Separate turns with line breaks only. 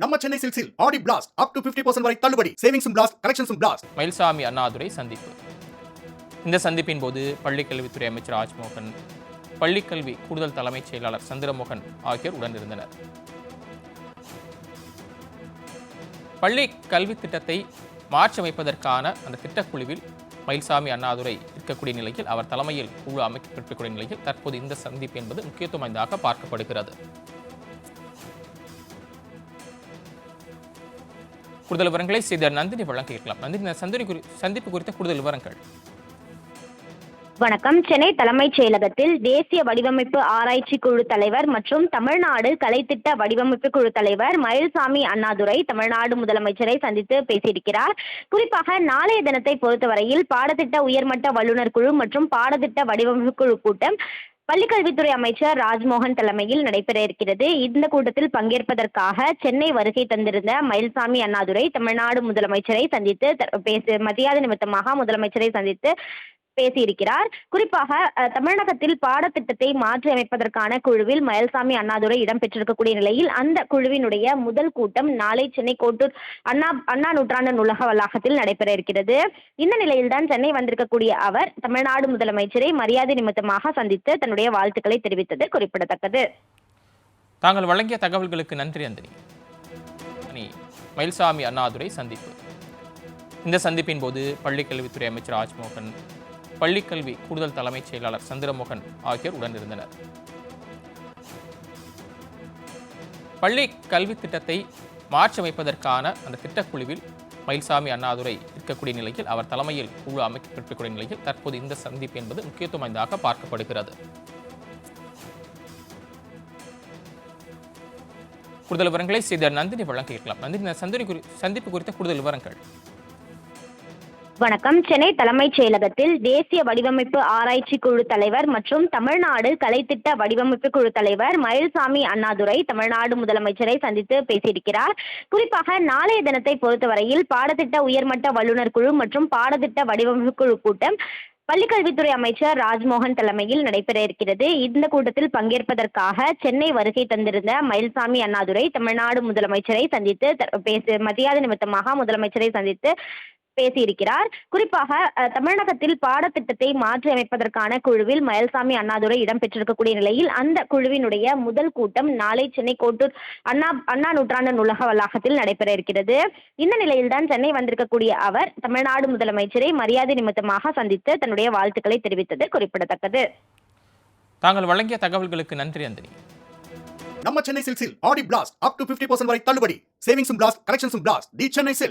நம்ம சென்னை சில்க்ஸில் ஆடி blast up to 50% வரை தள்ளுபடி. சேவிங்ஸும் பிளாஸ்ட், கலெக்ஷன்ஸும் பிளாஸ்ட்.
மயில்சாமி அண்ணாதுரை சந்திப்பு. இந்த சந்திப்பின் போது பள்ளிக்கல்வித்துறை அமைச்சர் ராஜ்மோகன், பள்ளிக்கல்வி கூடுதல் தலைமைச் செயலாளர் சந்திரமோகன் ஆகியோர் உடனிருந்தனர். பள்ளி கல்வி திட்டத்தை மாற்றியமைப்பதற்கான அந்த திட்டக்குழுவில் மயில்சாமி அண்ணாதுரை இருக்கக்கூடிய நிலையில், அவர் தலைமையில் குழு அமைக்கப்பட்டிருக்கூடிய நிலையில் தற்போது இந்த சந்திப்பு என்பது முக்கியத்துவம் வாய்ந்ததாக பார்க்கப்படுகிறது. கூடுதல் விவரங்களை செய்தியாளர் நந்தினி வழங்க கேட்கலாம். நந்தினி, சந்திப்பு குறித்த கூடுதல் விவரங்கள்.
வணக்கம். சென்னை தலைமைச் செயலகத்தில் தேசிய வடிவமைப்பு ஆராய்ச்சி குழு தலைவர் மற்றும் தமிழ்நாடு கலைத்திட்ட வடிவமைப்பு குழு தலைவர் மயில்சாமி அண்ணாதுரை தமிழ்நாடு முதலமைச்சரை சந்தித்து பேசியிருக்கிறார். குறிப்பாக நாளைய தினத்தை பொறுத்தவரையில் பாடத்திட்ட உயர்மட்ட வல்லுநர் குழு மற்றும் பாடத்திட்ட வடிவமைப்பு குழு கூட்டம் பள்ளிக்கல்வித்துறை அமைச்சர் ராஜ்மோகன் தலைமையில் நடைபெற இருக்கிறது. இந்த கூட்டத்தில் பங்கேற்பதற்காக சென்னை வருகை தந்திருந்த மயில்சாமி அண்ணாதுரை தமிழ்நாடு முதலமைச்சரை சந்தித்து மரியாதை நிமித்தமாக முதலமைச்சரை சந்தித்து பேசியிருக்கிறார். குறிப்பாக தமிழகத்தில் பாடத்திட்டத்தை மாற்றி அமைப்பதற்கான குழுவில் மயில்சாமி அண்ணாதுரை இடம்பெற்றிருக்கக்கூடிய நிலையில் அந்த குழுவினுடைய முதல் கூட்டம் நாளை சென்னை கோட்டூர் அண்ணா நூற்றாண்டு நூலக வளாகத்தில் நடைபெற இருக்கிறது. இந்த நிலையில்தான் சென்னை வந்திருக்கக்கூடிய அவர் தமிழ்நாடு முதலமைச்சரை மரியாதை நிமித்தமாக சந்தித்து தன்னுடைய வாழ்த்துக்களை தெரிவித்தது குறிப்பிடத்தக்கது.
தாங்கள் வழங்கிய தகவல்களுக்கு நன்றி அந்தினி. மயில்சாமி அண்ணாதுரை சந்திப்பு. இந்த சந்திப்பின் போது பள்ளிக்கல்வித்துறை அமைச்சர் ராஜ்மோகன், பள்ளிக்கல்வி கூடுதல் தலைமைச் செயலாளர் சந்திரமோகன் ஆகியோர் உடனிருந்தனர். பள்ளி கல்வி திட்டத்தை மாற்றியமைப்பதற்கான அந்த திட்டக்குழுவில் மயில்சாமி அண்ணாதுரை இருக்கக்கூடிய நிலையில், அவர் தலைமையில் குழு அமைக்கப்பட்டிருக்கூடிய நிலையில் தற்போது இந்த சந்திப்பு என்பது முக்கியத்துவம் வாய்ந்ததாக பார்க்கப்படுகிறது. கூடுதல் விவரங்களை செய்தியாளர் நந்தினி வழங்க கேட்கலாம். நந்தினி, சந்திப்பு குறித்த கூடுதல் விவரங்கள்.
வணக்கம். சென்னை தலைமைச் செயலகத்தில் தேசிய வடிவமைப்பு ஆராய்ச்சி குழு தலைவர் மற்றும் தமிழ்நாடு கலைத்திட்ட வடிவமைப்பு குழு தலைவர் மயில்சாமி அண்ணாதுரை தமிழ்நாடு முதலமைச்சரை சந்தித்து பேசியிருக்கிறார். குறிப்பாக நாளைய தினத்தை பொறுத்தவரையில் பாடத்திட்ட உயர்மட்ட வல்லுநர் குழு மற்றும் பாடத்திட்ட வடிவமைப்பு குழு கூட்டம் பள்ளிக்கல்வித்துறை அமைச்சர் ராஜ்மோகன் தலைமையில் நடைபெற இருக்கிறது. இந்த கூட்டத்தில் பங்கேற்பதற்காக சென்னை வருகை தந்திருந்த மயில்சாமி அண்ணாதுரை தமிழ்நாடு முதலமைச்சரை சந்தித்து மரியாதை நிமித்தமாக முதலமைச்சரை சந்தித்து பேசியிருக்கிறார். குறிப்பாக தமிழகத்தில் பாடத்திட்டத்தை மாற்றி அமைப்பதற்கான குழுவில் மயில்சாமி இடம்பெற்றிருக்கக்கூடிய நிலையில் அந்த குழுவினுடைய முதல் கூட்டம் நாளை சென்னை கோட்டூர் அண்ணா நூற்றாண்டு நூலக வளாகத்தில் நடைபெற இருக்கிறது. இந்த நிலையில்தான் சென்னை வந்திருக்கக்கூடிய அவர் தமிழ்நாடு முதலமைச்சரை மரியாதை நிமித்தமாக சந்தித்து தன்னுடைய வாழ்த்துக்களை தெரிவித்தது குறிப்பிடத்தக்கது.
தாங்கள் வழங்கிய தகவல்களுக்கு நன்றி அந்தினி.
நம்ம சென்னை சில்க்ஸில் ஆடி பிளாஸ்ட் அப் டு 50% வரை தள்ளுபடி. சேவிங்ஸும் பிளாஸ்ட், கலெக்ஷன்ஸும் பிளாஸ்ட். தி சென்னை சில்க்ஸ்.